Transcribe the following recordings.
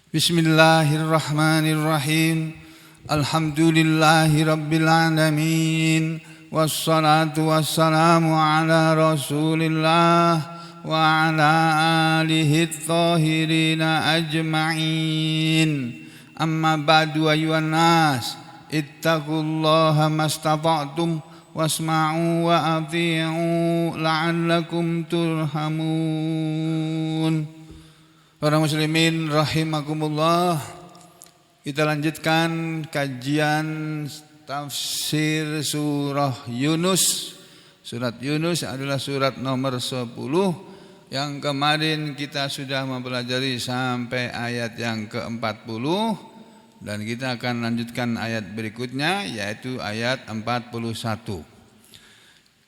Bismillahirrahmanirrahim. Alhamdulillahi rabbil alamin. Wassalatu wassalamu ala rasulillah wa ala alihi thahirina ajma'in. Amma ba'du ayuhan nas, ittaqullaha mastata'tum wasma'u wa ati'u la'allakum turhamun. Para muslimin rahimakumullah, kita lanjutkan kajian tafsir surah Yunus. Surat Yunus adalah surat nomor 10 yang kemarin kita sudah mempelajari sampai ayat yang ke-40, dan kita akan lanjutkan ayat berikutnya yaitu ayat 41.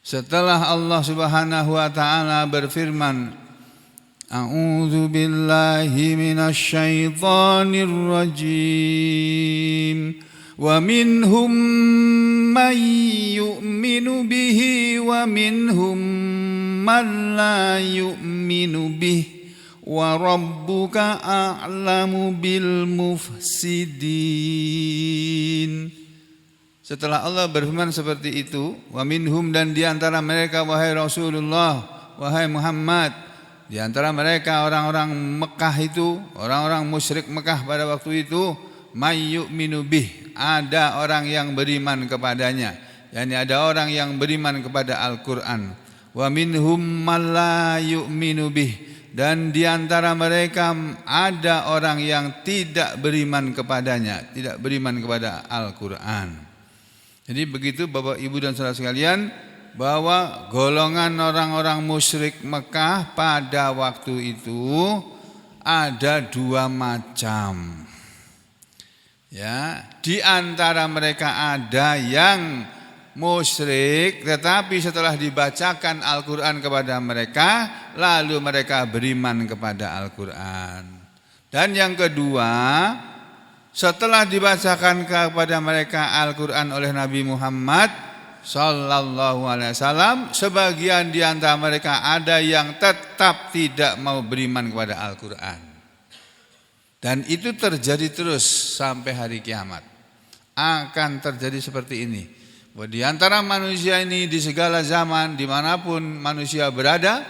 Setelah Allah Subhanahu wa taala berfirman, A'udzu billahi minasy syaithanir rajim. Wa minhum man yu'minu bihi wa minhum man la yu'minu bihi wa rabbuka a'lamu bil mufsidin. Setelah Allah berfirman seperti itu, wa minhum, dan di antara mereka wahai Rasulullah, wahai Muhammad, di antara mereka orang-orang Mekah itu, orang-orang musyrik Mekah pada waktu itu, may yu'minu bih, ada orang yang beriman kepadanya, yakni ada orang yang beriman kepada Al-Qur'an. Wa minhum man la yu'minu bih, dan di antara mereka ada orang yang tidak beriman kepadanya, tidak beriman kepada Al-Qur'an. Jadi begitu Bapak Ibu dan saudara sekalian, bahwa golongan orang-orang musyrik Mekah pada waktu itu ada dua macam. Ya, di antara mereka ada yang musyrik, tetapi setelah dibacakan Al-Qur'an kepada mereka, lalu mereka beriman kepada Al-Qur'an. Dan yang kedua, setelah dibacakan kepada mereka Al-Qur'an oleh Nabi Muhammad Sallallahu alaihi wasallam, sebagian di antara mereka ada yang tetap tidak mau beriman kepada Al-Qur'an. Dan itu terjadi terus sampai hari kiamat. Akan terjadi seperti ini. Bahwa di antara manusia ini di segala zaman, dimanapun manusia berada,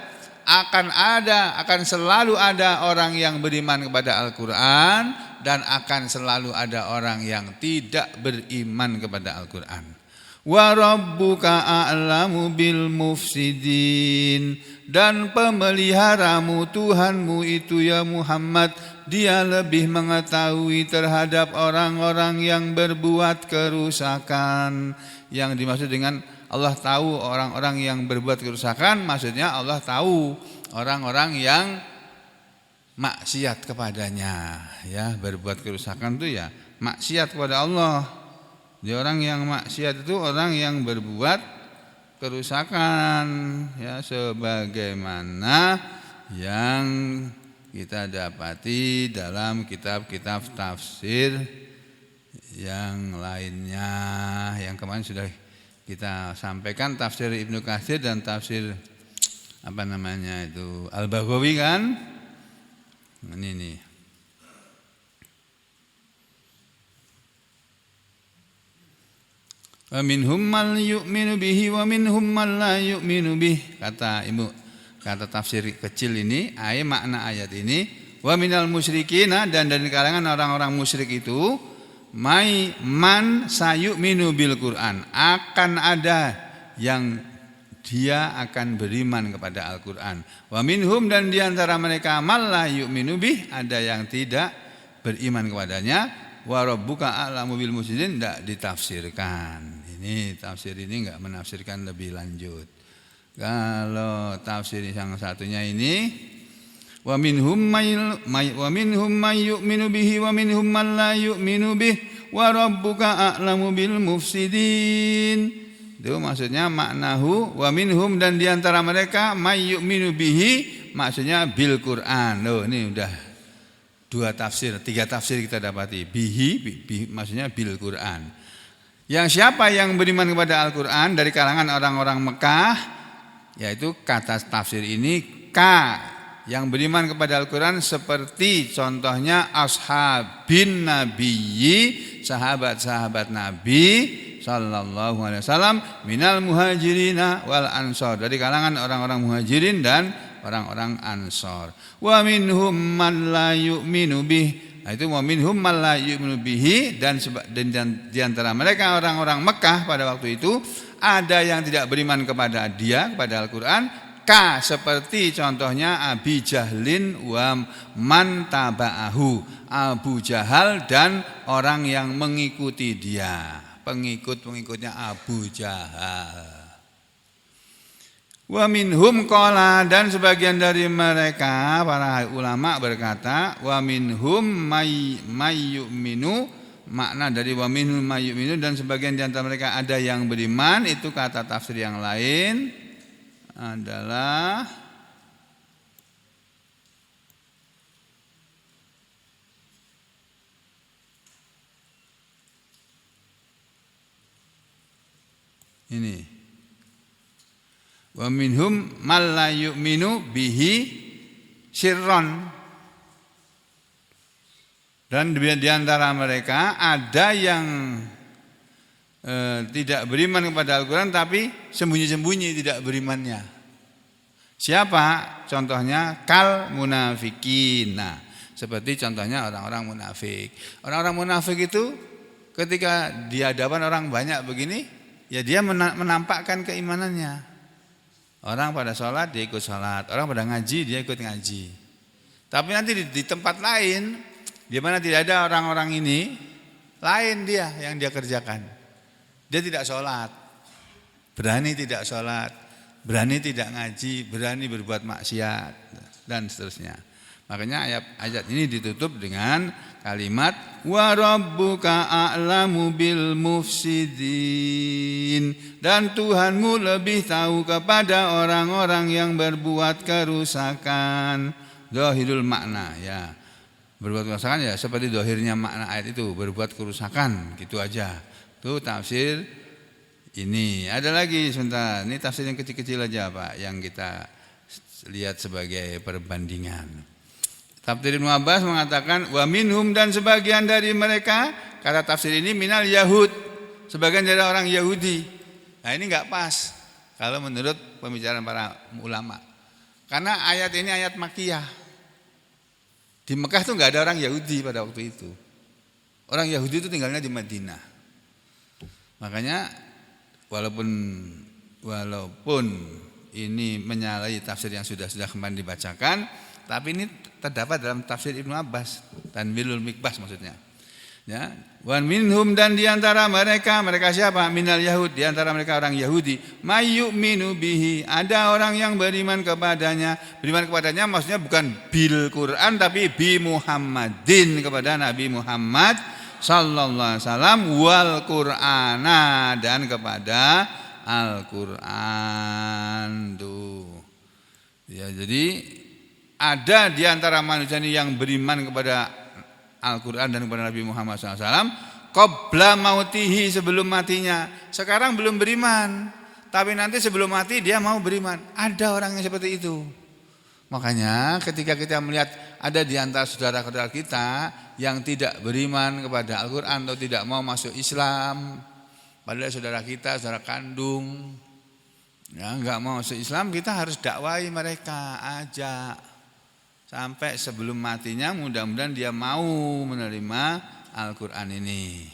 akan selalu ada orang yang beriman kepada Al-Qur'an, dan akan selalu ada orang yang tidak beriman kepada Al-Qur'an. Wa rabbuka a'lamu bil mufsidin, dan pemeliharamu Tuhanmu itu ya Muhammad, dia lebih mengetahui terhadap orang-orang yang berbuat kerusakan. Yang dimaksud dengan Allah tahu orang-orang yang berbuat kerusakan, maksudnya Allah tahu orang-orang yang maksiat kepadanya, ya, berbuat kerusakan itu ya maksiat kepada Allah. Jadi orang yang maksiat itu orang yang berbuat kerusakan, ya, sebagaimana yang kita dapati dalam kitab-kitab tafsir yang lainnya, yang kemarin sudah kita sampaikan, tafsir Ibnu Katsir dan tafsir Al-Baghawi kan. Ini nih. Wa minhum man yu'minu bihi wa minhum man la yu'minu bih. Kata tafsir kecil ini, makna ayat ini, wa minal musyrikina, dan dari kalangan orang-orang musyrik itu, man sayu'minu bil Qur'an, akan ada yang dia akan beriman kepada Al-Qur'an. Wa minhum, dan di antara mereka man la yu'minu bih, ada yang tidak beriman kepadanya. Wa rabbuka a'lamu bil mufsidin, tidak ditafsirkan. Ini tafsir ini enggak menafsirkan lebih lanjut. Kalau tafsir yang satunya ini, wa minhum may yu'minu bihi wa minhum man la yu'minu bih wa rabbuka a'lamu bil mufsidin. Itu maksudnya maknahu wa minhum, dan di antara mereka may yu'minu bihi, maksudnya bil Qur'an. Loh, ini udah tiga tafsir kita dapati. Bihi maksudnya bil Qur'an. Yang siapa yang beriman kepada Al-Qur'an dari kalangan orang-orang Mekah, yaitu kata tafsir ini ka yang beriman kepada Al-Quran seperti contohnya ashabin nabiyyi, sahabat-sahabat Nabi sallallahu alaihi wasallam, minal muhajirina wal ansor, dari kalangan orang-orang muhajirin dan orang-orang ansor. Wa minhum man la yu'minu bih, nah, itu wa minhum man la yu'minu bihi, dan di antara mereka orang-orang Mekah pada waktu itu ada yang tidak beriman kepada dia, kepada Al-Quran, seperti contohnya Abi Jahlin wa man taba'ahu, Abu Jahal dan orang yang mengikuti dia, pengikut-pengikutnya Abu Jahal. Wa minhum qala, dan sebagian dari mereka para ulama berkata wa minhum may yu'minu, makna dari wa minhum may yu'minu, dan sebagian di antara mereka ada yang beriman, itu kata tafsir yang lain adalah ini, wa minhum man la yu'minu bihi sirron, dan di antara mereka ada yang tidak beriman kepada Al-Quran tapi sembunyi-sembunyi tidak berimannya. Siapa? Contohnya kal munafikin. Nah, seperti contohnya orang-orang munafik. Orang-orang munafik itu ketika di hadapan orang banyak begini, ya dia menampakkan keimanannya. Orang pada sholat dia ikut sholat, orang pada ngaji dia ikut ngaji. Tapi nanti di tempat lain, di mana tidak ada orang-orang ini, lain dia yang dia kerjakan. Dia tidak sholat, berani tidak sholat, berani tidak ngaji, berani berbuat maksiat, dan seterusnya. Makanya ayat ini ditutup dengan kalimat wa rabbuka a'lamu bil mufsidin, dan Tuhanmu lebih tahu kepada orang-orang yang berbuat kerusakan. Zahirul makna, ya, berbuat kerusakan ya seperti zahirnya makna ayat itu, berbuat kerusakan, gitu aja. Itu tafsir ini. Ada lagi sebentar, ini tafsir yang kecil-kecil aja Pak, yang kita lihat sebagai perbandingan. Tafsir Ibnu Abbas mengatakan wa minhum, dan sebagian dari mereka, kata tafsir ini minal yahud, sebagian dari orang Yahudi. Nah ini enggak pas kalau menurut pembicaraan para ulama, karena ayat ini ayat Makkiyah. Di Mekah itu enggak ada orang Yahudi pada waktu itu. Orang Yahudi itu tinggalnya di Madinah. Makanya walaupun ini menyalahi tafsir yang sudah kemarin dibacakan, tapi ini terdapat dalam tafsir Ibnu Abbas dan Tanwirul Mikbas maksudnya. Ya, wan minhum, dan di antara mereka siapa? Minal Yahud, di antara mereka orang Yahudi. Mayyu'minu bihi, ada orang yang beriman kepadanya. Beriman kepadanya maksudnya bukan bil Quran tapi bi Muhammadin, kepada Nabi Muhammad sallallahu alaihi wasallam, wal Qur'ana, dan kepada Al-Qur'an tuh. Ya, jadi ada di antara manusia ini yang beriman kepada Al-Qur'an dan kepada Nabi Muhammad sallallahu alaihi wasallam qabla mautihi, sebelum matinya. Sekarang belum beriman, tapi nanti sebelum mati dia mau beriman. Ada orang yang seperti itu. Makanya ketika kita melihat ada di antara saudara-saudara kita yang tidak beriman kepada Al-Quran atau tidak mau masuk Islam, padahal saudara kita, saudara kandung, ya enggak mau masuk Islam, kita harus dakwahi mereka, ajak sampai sebelum matinya mudah-mudahan dia mau menerima Al-Quran ini.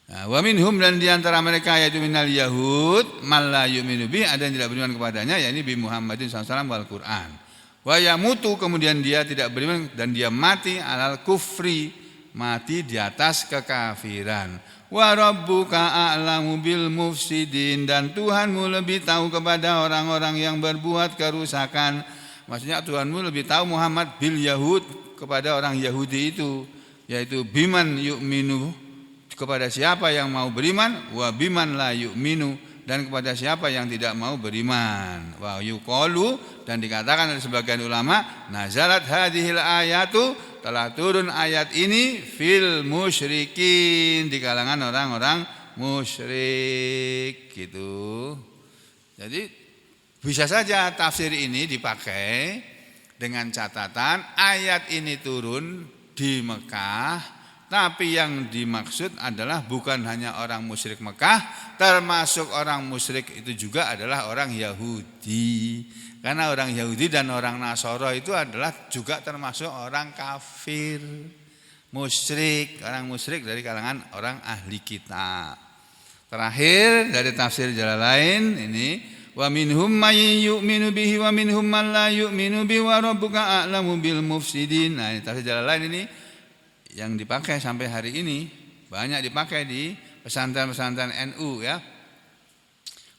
Nah, wa minhum, dan di antara mereka yaitu minal yahud man la yu'minu bi, ada yang tidak beriman kepadanya, yakni bi Muhammadin sallallahu alaihi wasallam wal Quran. Wa yamutu, kemudian dia tidak beriman dan dia mati alal kufri, mati di atas kekafiran. Wa rabbuka a'lamu bil mufsidin, dan Tuhanmu lebih tahu kepada orang-orang yang berbuat kerusakan. Maksudnya Tuhanmu lebih tahu Muhammad bil Yahud, kepada orang Yahudi itu, yaitu biman yu'minu, kepada siapa yang mau beriman, wa biman la yu'minu, dan kepada siapa yang tidak mau beriman. Wa yuqalu, dan dikatakan oleh sebagian ulama, nazalat hadhil ayatu, telah turun ayat ini fil musyrikin, di kalangan orang-orang musyrik gitu. Jadi bisa saja tafsir ini dipakai dengan catatan ayat ini turun di Mekah, tapi yang dimaksud adalah bukan hanya orang musyrik Mekah, termasuk orang musyrik itu juga adalah orang Yahudi. Karena orang Yahudi dan orang Nasara itu adalah juga termasuk orang kafir, musyrik, orang musyrik dari kalangan orang ahli kitab. Terakhir dari tafsir Jalalain ini, wa minhum may yu'minu bihi wa minhum man la yu'minu bihi wa rabbuka a'lamu bil mufsidin. Nah, ini tafsir Jalalain ini yang dipakai sampai hari ini, banyak dipakai di pesantren-pesantren NU ya.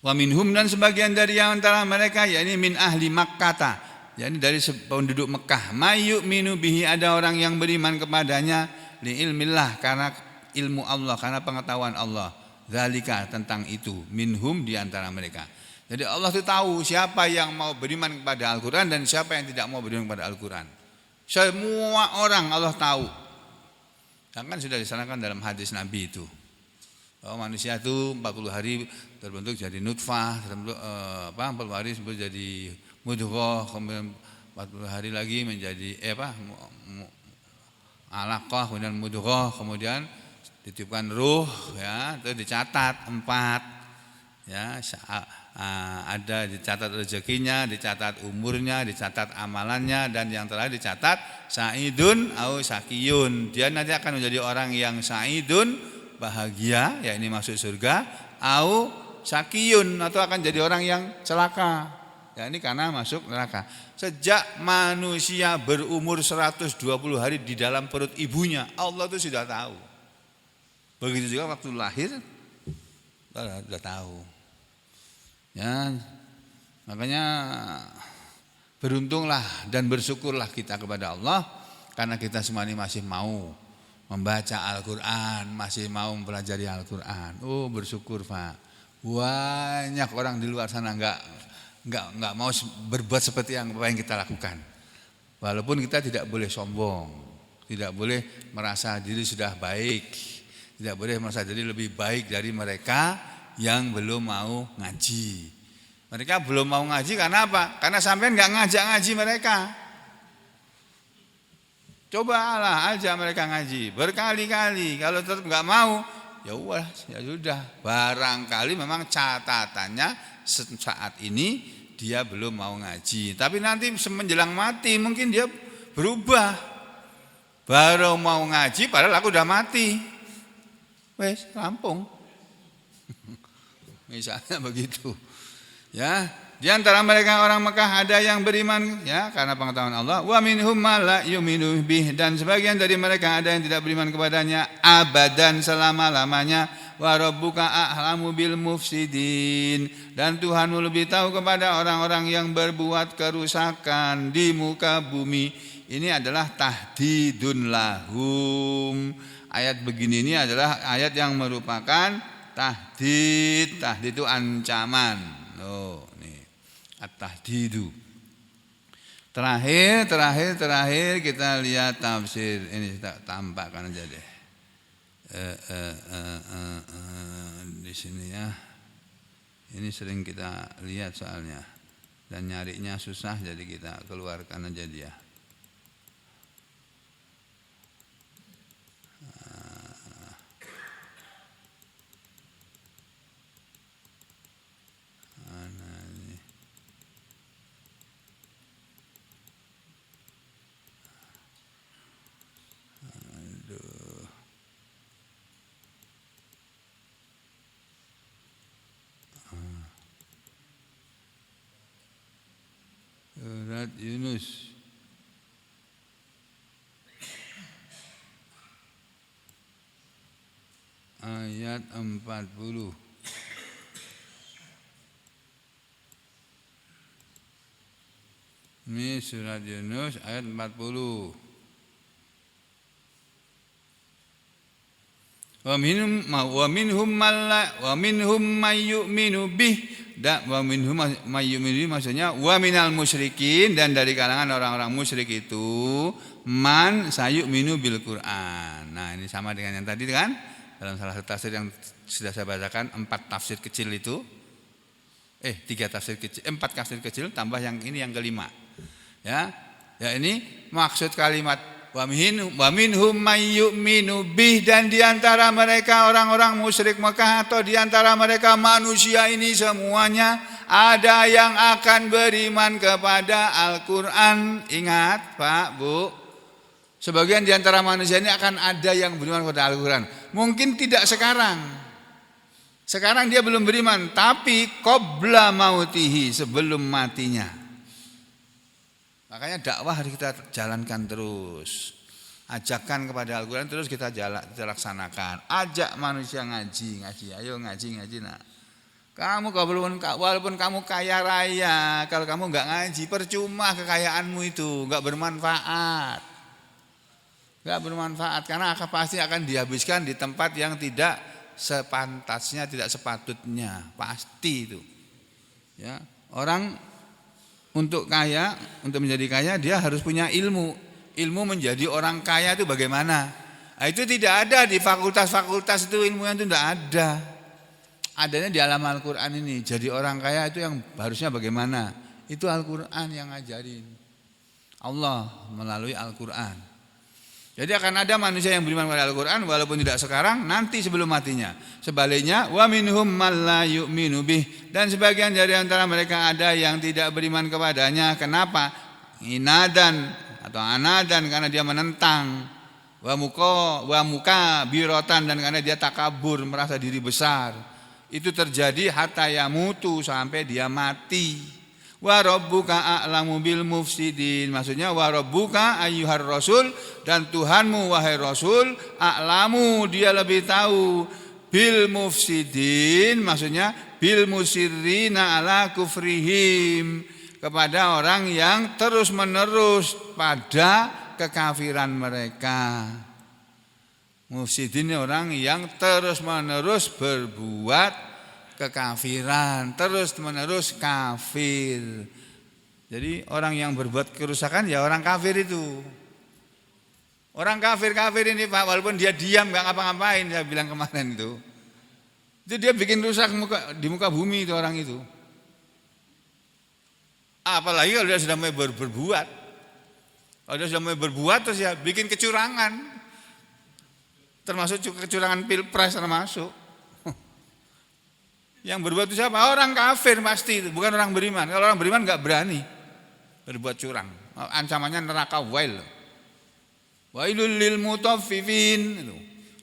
Wa minhum, dan sebagian dari yang antara mereka, yakni min ahli Makkah, yakni dari penduduk Mekah, may yu'minu bihi, ada orang yang beriman kepadanya, li ilmillah, karena ilmu Allah, karena pengetahuan Allah. Zalika, tentang itu, minhum, di antara mereka. Jadi Allah itu tahu siapa yang mau beriman kepada Al-Quran dan siapa yang tidak mau beriman kepada Al-Quran. Semua orang Allah tahu. Dan kan sudah disanakan dalam hadis Nabi itu, bahwa manusia itu 40 hari terbentuk jadi nutfah, terbentuk 40 hari jadi mudghah, kemudian 40 hari lagi menjadi alaqah, kemudian mudghah, kemudian ditiupkan ruh ya, itu dicatat 4 ya, ada dicatat rezekinya, dicatat umurnya, dicatat amalannya, dan yang terakhir dicatat sa'idun au sakiyun. Dia nanti akan menjadi orang yang sa'idun, bahagia, ya ini masuk surga, au sakiyun, atau akan jadi orang yang celaka, ya ini karena masuk neraka. Sejak manusia berumur 120 hari di dalam perut ibunya, Allah itu sudah tahu. Begitu juga waktu lahir sudah tahu. Ya, makanya beruntunglah dan bersyukurlah kita kepada Allah, karena kita semua ini masih mau membaca Al-Quran, masih mau mempelajari Al-Quran. Oh, bersyukur Pak. Banyak orang di luar sana enggak mau berbuat seperti apa yang kita lakukan. Walaupun kita tidak boleh sombong, tidak boleh merasa diri sudah baik, tidak boleh merasa diri lebih baik dari mereka yang belum mau ngaji. Mereka belum mau ngaji karena apa? Karena sampean enggak ngajak ngaji mereka. Cobalah aja mereka ngaji berkali-kali. Kalau tetap enggak mau, ya sudah. Barangkali memang catatannya saat ini dia belum mau ngaji. Tapi nanti menjelang mati mungkin dia berubah. Baru mau ngaji padahal aku udah mati. Wes, rampung. Misalnya begitu. Ya, di antara mereka orang Mekah ada yang beriman ya karena pengetahuan Allah. Wa minhum la yu'minu bih, dan sebagian dari mereka ada yang tidak beriman kepadanya abadan, selama-lamanya. Wa rabbuka a'lamu bil mufsidin, dan Tuhanmu lebih tahu kepada orang-orang yang berbuat kerusakan di muka bumi. Ini adalah tahdidun lahum. Ayat begini ini adalah ayat yang merupakan tahdid. Tahdid itu ancaman. Oh, nih. At-tahdidu. Terakhir kita lihat tafsir ini, kita tampakkan aja deh. Di sini ya. Ini sering kita lihat soalnya. Dan nyarinya susah, jadi kita keluarkan aja dia. Surat Yunus ayat 40. Ini surat Yunus ayat 40. Wa minhum may yu'minu bih, dan wa minhum may yu'minu, maksudnya wa minal musyrikin, dan dari kalangan orang-orang musyrik itu man sayu'minu bil Qur'an. Nah, ini sama dengan yang tadi kan, dalam salah satu tafsir yang sudah saya bacakan, 4 tafsir kecil itu 3 tafsir kecil, 4 tafsir kecil tambah yang ini yang kelima. Ya. Ya ini maksud kalimat wa minhum may yu'minu bih, dan diantara mereka orang-orang musyrik Mekah atau diantara mereka manusia ini semuanya ada yang akan beriman kepada Al-Quran. Ingat Pak, Bu, sebagian diantara manusia ini akan ada yang beriman kepada Al-Quran. Mungkin tidak sekarang. Sekarang dia belum beriman, tapi qabla mautihi, sebelum matinya. Makanya dakwah harus kita jalankan terus. Ajakan kepada Al-Quran terus kita laksanakan. Ajak manusia ngaji. Ayo ngaji nak. Kamu walaupun kamu kaya raya, kalau kamu nggak ngaji, percuma kekayaanmu itu, nggak bermanfaat. Nggak bermanfaat karena pasti akan dihabiskan di tempat yang tidak sepantasnya, tidak sepatutnya, pasti itu. Ya, orang untuk kaya, untuk menjadi kaya dia harus punya ilmu. Ilmu menjadi orang kaya itu bagaimana? Nah, itu tidak ada di fakultas-fakultas itu, ilmunya itu tidak ada. Adanya di alam Al-Quran ini. Jadi orang kaya itu yang harusnya bagaimana? Itu Al-Quran yang ngajarin. Allah melalui Al-Quran. Jadi akan ada manusia yang beriman kepada Al-Quran walaupun tidak sekarang, nanti sebelum matinya. Sebaliknya, wa minhum man la yu'minu bih, dan sebagian dari antara mereka ada yang tidak beriman kepadanya. Kenapa? Inadan atau anadan, karena dia menentang. Wa muka birotan, dan karena dia takabur, merasa diri besar. Itu terjadi hatta yamutu, sampai dia mati. Wa rabbuka a'lamu bil mufsidin, maksudnya wa rabbuka ayyuhar rasul, dan Tuhanmu wahai Rasul, a'lamu dia lebih tahu, bil mufsidin maksudnya bil musirrina ala kufrihim, kepada orang yang terus menerus pada kekafiran mereka. Mufsidin orang yang terus menerus berbuat kekafiran, terus menerus kafir. Jadi orang yang berbuat kerusakan ya orang kafir itu. Orang kafir ini Pak, walaupun dia diam nggak ngapa-ngapain, saya bilang kemarin itu dia bikin rusak di muka bumi itu orang itu. Apalagi kalau dia sudah mulai berbuat. Kalau dia sudah mulai berbuat terus ya bikin kecurangan. Termasuk kecurangan pilpres termasuk. Yang berbuat itu siapa? Orang kafir pasti itu, bukan orang beriman. Kalau orang beriman nggak berani berbuat curang. Ancamannya neraka wail. Wailul lil mutaffifin.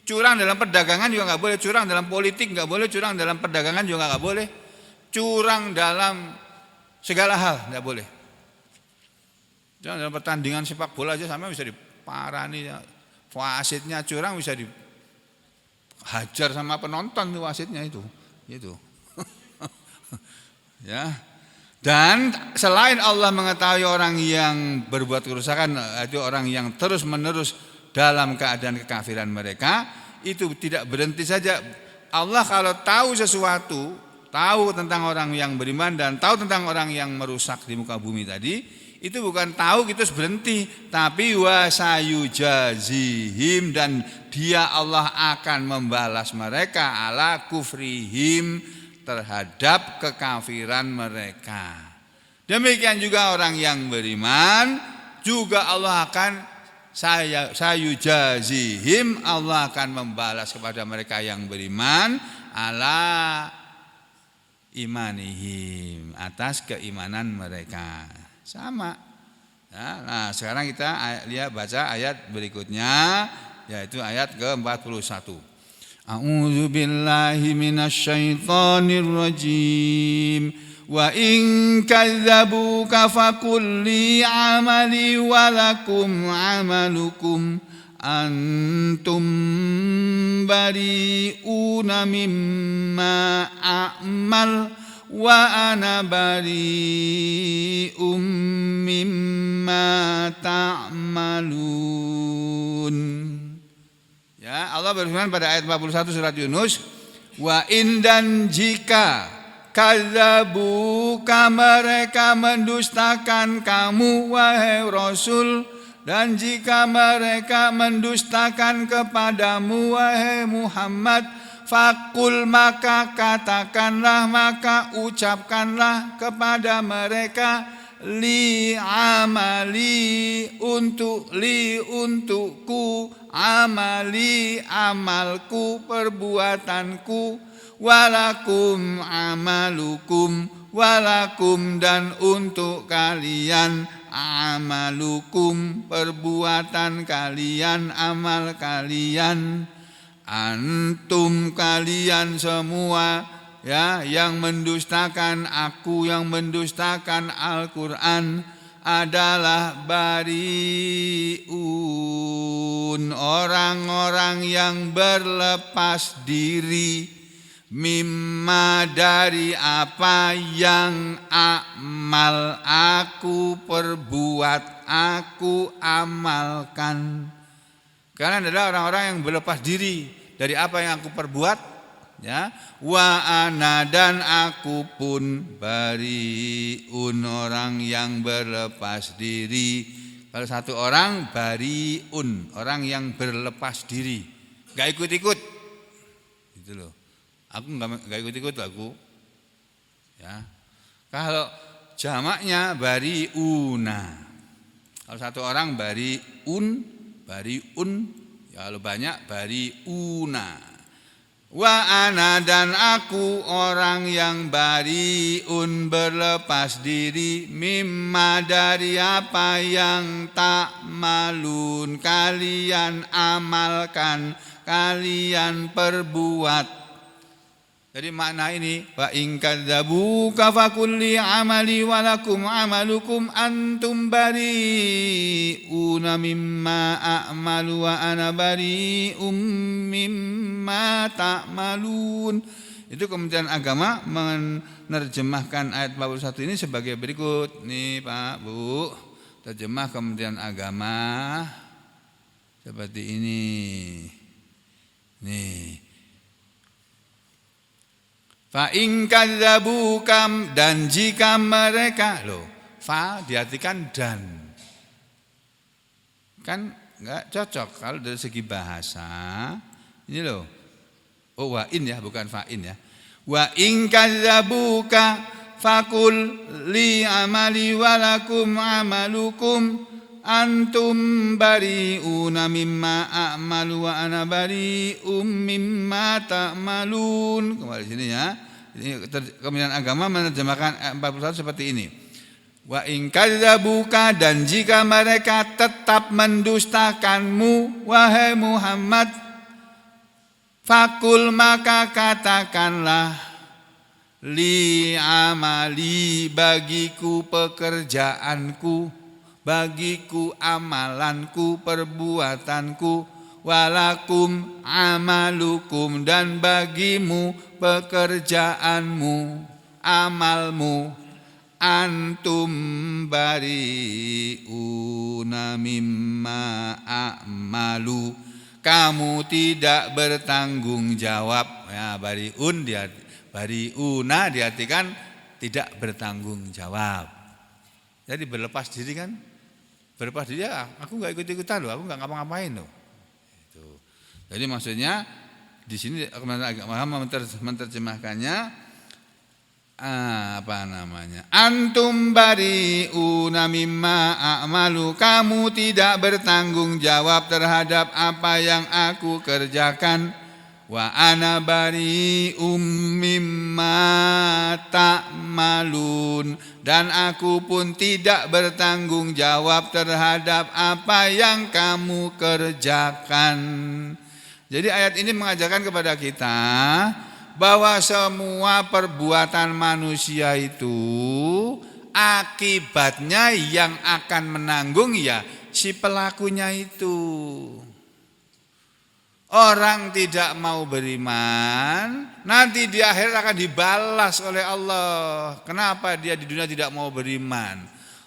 Curang dalam perdagangan juga nggak boleh, curang dalam politik nggak boleh, curang dalam perdagangan juga nggak boleh, curang dalam segala hal nggak boleh. Curang dalam pertandingan sepak bola aja sama bisa diparani. Wasitnya curang bisa dihajar sama penonton tuh wasitnya itu. Ya. Dan selain Allah mengetahui orang yang berbuat kerusakan, itu orang yang terus menerus dalam keadaan kekafiran mereka, itu tidak berhenti saja. Allah kalau tahu sesuatu, tahu tentang orang yang beriman dan tahu tentang orang yang merusak di muka bumi tadi, itu bukan tahu gitu berhenti, tapi wasayujazihim, dan dia Allah akan membalas mereka ala kufrihim, terhadap kekafiran mereka. Demikian juga orang yang beriman juga Allah akan sayujazihim, Allah akan membalas kepada mereka yang beriman ala imanihim, atas keimanan mereka. Sama. Ya, nah, sekarang kita baca ayat berikutnya, yaitu ayat ke-41. A'udzu billahi minasy syaithanir rajim. Wa in kadzabuka faqul li 'amali wa lakum 'amalukum antum bari'una mimma a'mal wa ana bari'um mimma ta'malun. Ya, Allah berfirman pada ayat 41 surat Yunus, wa in, dan jika kadzabuka, mereka mendustakan kamu wahai Rasul, dan jika mereka mendustakan kepadamu wahai Muhammad, fakul, maka katakanlah, maka ucapkanlah kepada mereka, li amali, untukku, amali amalku, perbuatanku, walakum amalukum, walakum dan untuk kalian, amalukum perbuatan kalian, amal kalian, antum kalian semua ya yang mendustakan aku, yang mendustakan Al-Qur'an adalah bariun, orang-orang yang berlepas diri, mimma dari apa yang amal aku perbuat, aku amalkan. Karena adalah orang-orang yang berlepas diri dari apa yang aku perbuat, ya. Wa ana dan aku pun bariun, orang yang berlepas diri. Kalau satu orang bariun, orang yang berlepas diri, enggak ikut-ikut. Gitu loh. Aku enggak ikut-ikut aku. Ya. Kalau jamaknya bariuna. Kalau satu orang bariun, ya kalau banyak bariuna. Wa ana dan aku orang yang bariun berlepas diri, mimma dari apa yang tak malun kalian amalkan, kalian perbuat. Jadi makna ini, wa in kadzabuka faqul li amali wa lakum amalukum antum bari'una mimma a'malu wa ana bari'um mimma ta'malun. Itu Kementerian Agama menerjemahkan ayat 41 ini sebagai berikut. Nih Pak, Bu, terjemah Kementerian Agama seperti ini. Nih. Fa in kadzabukam, dan jika mereka, loh, fa diartikan dan. Kan enggak cocok kalau dari segi bahasa. Ini loh. Oh, wa in ya, bukan fa in ya. Wa in kadzabuka faqul li amali wa lakum amalukum antum bari'una mimma a'malu wa ana bari'um mimma ta'malun. Kembali sini ya. Ini Kementerian Agama menerjemahkan ayat 41 seperti ini. Wa in kadzabuka, dan jika mereka tetap mendustakanmu wahai Muhammad, fakul maka katakanlah, li amali bagiku pekerjaanku, bagiku amalanku, perbuatanku, walakum amalukum dan bagimu pekerjaanmu, amalmu, antum bari'una mimma a'malu, kamu tidak bertanggung jawab. Ya, bari'una diartikan tidak bertanggung jawab. Jadi berlepas diri kan? Berlepas diri, ya, aku enggak ikut-ikutan loh, aku enggak ngapa-ngapain loh. Itu. Jadi maksudnya di sini Kementerian Agama menerjemahkannya apa namanya? Antum bari'una mimma a'malu, kamu tidak bertanggung jawab terhadap apa yang aku kerjakan. Wa ana bari'um mimma ta'malun, dan aku pun tidak bertanggung jawab terhadap apa yang kamu kerjakan. Jadi ayat ini mengajarkan kepada kita bahwa semua perbuatan manusia itu akibatnya yang akan menanggung ya si pelakunya itu. Orang tidak mau beriman, nanti di akhirat akan dibalas oleh Allah. Kenapa dia di dunia tidak mau beriman?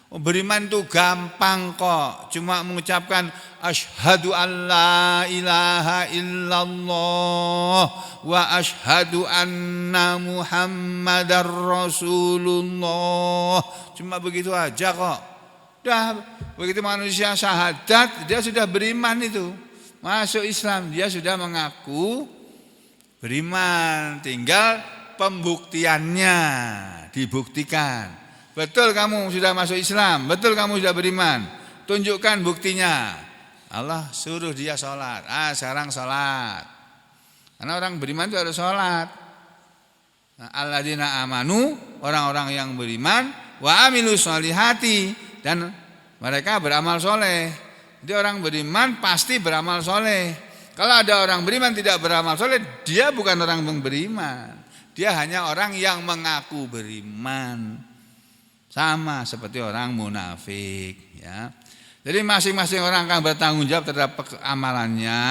Beriman itu gampang kok, cuma mengucapkan asyhadu an la ilaha illallah wa asyhadu anna muhammadar rasulullah. Cuma begitu aja kok. Dah begitu manusia syahadat, dia sudah beriman itu. Masuk Islam, dia sudah mengaku beriman, tinggal pembuktiannya dibuktikan. Betul kamu sudah masuk Islam, betul kamu sudah beriman. Tunjukkan buktinya. Allah suruh dia sholat. Sekarang sholat. Karena orang beriman itu harus sholat. Alladzina amanu, orang-orang yang beriman, wa amilus sholihati, dan mereka beramal soleh. Jadi orang beriman pasti beramal soleh. Kalau ada orang beriman tidak beramal soleh, dia bukan orang yang beriman. Dia hanya orang yang mengaku beriman. Sama seperti orang munafik, ya. Jadi masing-masing orang akan bertanggung jawab terhadap amalannya.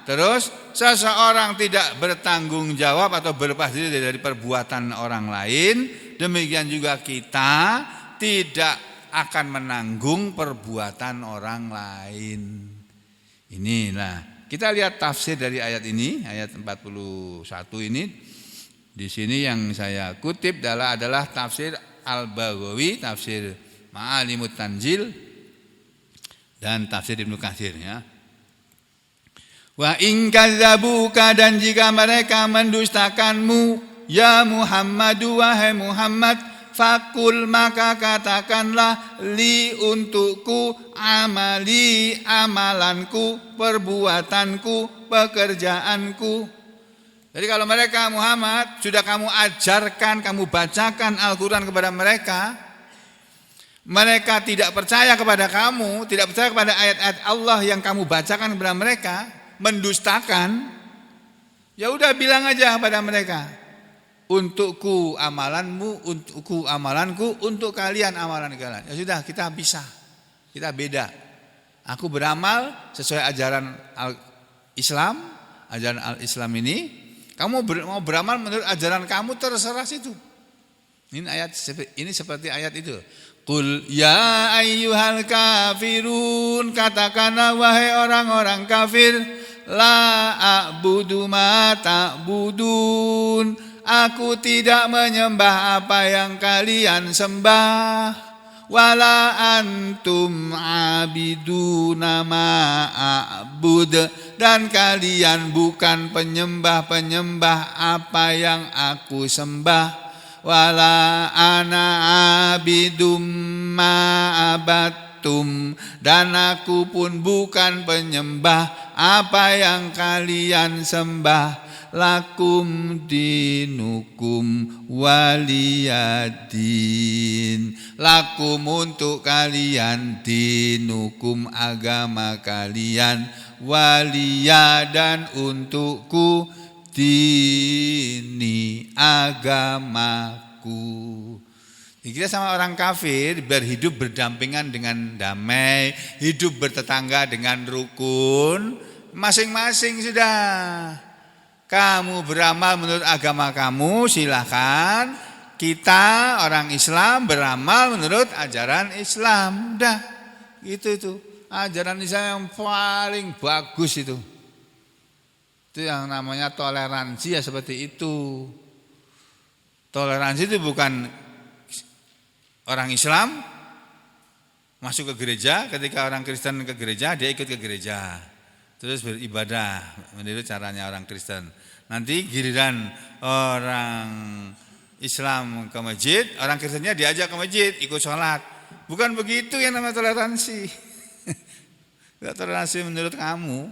Terus seseorang tidak bertanggung jawab atau berlepas diri dari perbuatan orang lain, demikian juga kita tidak akan menanggung perbuatan orang lain. Inilah, kita lihat tafsir dari ayat ini, ayat 41 ini. Di sini yang saya kutip adalah tafsir Al-Baghawi, tafsir Ma'alimut Tanzil, dan tafsir Ibnu Katsir, ya. Wa in kadzabuka, dan jika mereka mendustakanmu ya Muhammadu, wahai Muhammad, fakul, maka katakanlah, li, untukku, amali, amalanku, perbuatanku, pekerjaanku. Jadi kalau mereka Muhammad sudah kamu ajarkan, kamu bacakan Al-Quran kepada mereka, mereka tidak percaya kepada kamu, tidak percaya kepada ayat-ayat Allah yang kamu bacakan kepada mereka, mendustakan, ya udah bilang aja kepada mereka, untukku amalanmu, untukku amalanku, untuk kalian amalan kalian. Ya sudah, kita bisa, kita beda. Aku beramal sesuai ajaran Islam, ajaran Al-Islam ini. Kamu mau beramal menurut ajaran kamu, terserah situ. Ini ayat ini seperti ayat itu. Qul ya ayyuhal kafirun, katakanlah wahai orang-orang kafir, la a'budu ma ta'budun, aku tidak menyembah apa yang kalian sembah. Wala antum abiduna ma a'bud, dan kalian bukan penyembah-penyembah apa yang aku sembah. Wala ana abidum ma abattum, dan aku pun bukan penyembah apa yang kalian sembah. Lakum dinukum waliyadin, lakum untuk kalian, dinukum agama kalian, waliya dan untukku, dini agamaku. Kita sama orang kafir berhidup berdampingan dengan damai, hidup bertetangga dengan rukun, masing-masing sudah. Kamu beramal menurut agama kamu, silahkan. Kita orang Islam beramal menurut ajaran Islam. Dah, itu ajaran Islam yang paling bagus itu. Itu yang namanya toleransi, ya seperti itu. Toleransi itu bukan orang Islam masuk ke gereja, ketika orang Kristen ke gereja, dia ikut ke gereja, terus beribadah menurut caranya orang Kristen. Nanti giliran orang Islam ke masjid, orang Kristennya diajak ke masjid, ikut sholat. Bukan begitu yang namanya toleransi. Toleransi menurut kamu.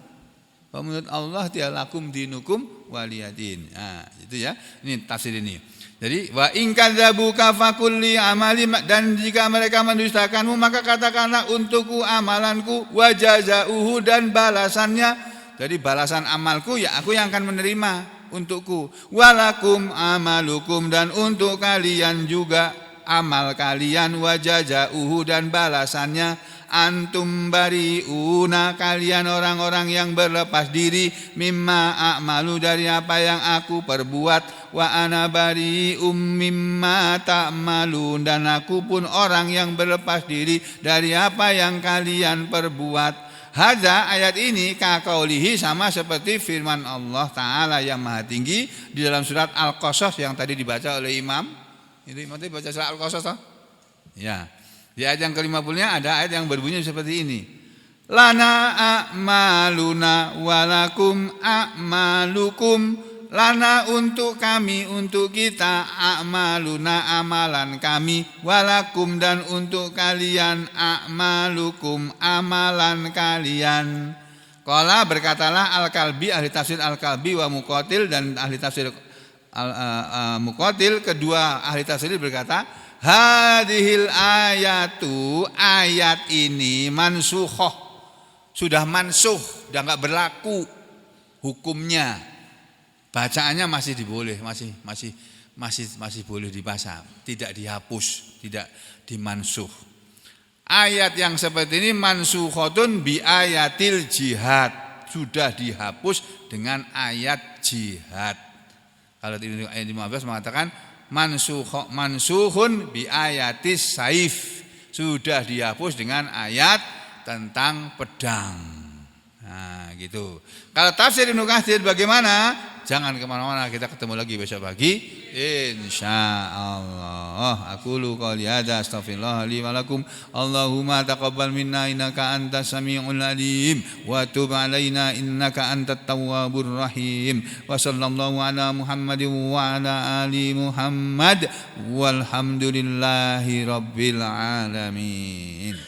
Kalau menurut Allah, dia lakum dinukum waliyadin. Nah, itu ya. Ini tafsir ini. Jadi wa in kadzabuka faqul li amali, dan jika mereka mendustakanmu maka katakanlah untukku amalanku, wa jazauhu, dan balasannya. Jadi balasan amalku ya aku yang akan menerima untukku. Walakum amalukum, dan untuk kalian juga amal kalian, wa jazauhu, dan balasannya. Antum bariuna, kalian orang-orang yang berlepas diri, mimma a'malu, dari apa yang aku perbuat, wa ana bari'um mimma ta'malun, dan aku pun orang yang berlepas diri dari apa yang kalian perbuat. Hadza, ayat ini kaqaulihi, sama seperti firman Allah Ta'ala yang maha tinggi di dalam surat Al-Qasas yang tadi dibaca oleh Imam. Ini tadi baca surat Al-Qasas toh? Ya. Di ayat yang ke-50-nya ada ayat yang berbunyi seperti ini. Lana a'maluna walakum a'malukum lana untuk kami, untuk kita, a'maluna amalan kami, walakum dan untuk kalian, a'malukum amalan kalian. Qala berkatalah Al-Kalbi, ahli tafsir Al-Kalbi wa Muqatil dan ahli tafsir Muqatil, kedua ahli tafsir berkata, hadhil ayatu, ayat ini mansukhoh, sudah mansuh, sudah enggak berlaku hukumnya. Bacaannya masih diboleh, masih boleh dipasang, tidak dihapus, tidak dimansuh. Ayat yang seperti ini mansukhotun bi ayatil jihad, sudah dihapus dengan ayat jihad. Kalau di ayat 15 mengatakan mansukhun bi ayatis saif, sudah dihapus dengan ayat tentang pedang. Nah gitu. Kalau tafsir Ibnu Katsir bagaimana? Jangan kemana-mana, kita ketemu lagi besok pagi insyaallah. Aqulu qouli hadza astaghfirullah li wa lakum. Allahumma taqabbal minna innaka antas samiul alim wa tub alaina innaka antat tawwabur rahim. Wa sallallahu ala Muhammadin wa ala ali Muhammad walhamdulillahi rabbil alamin.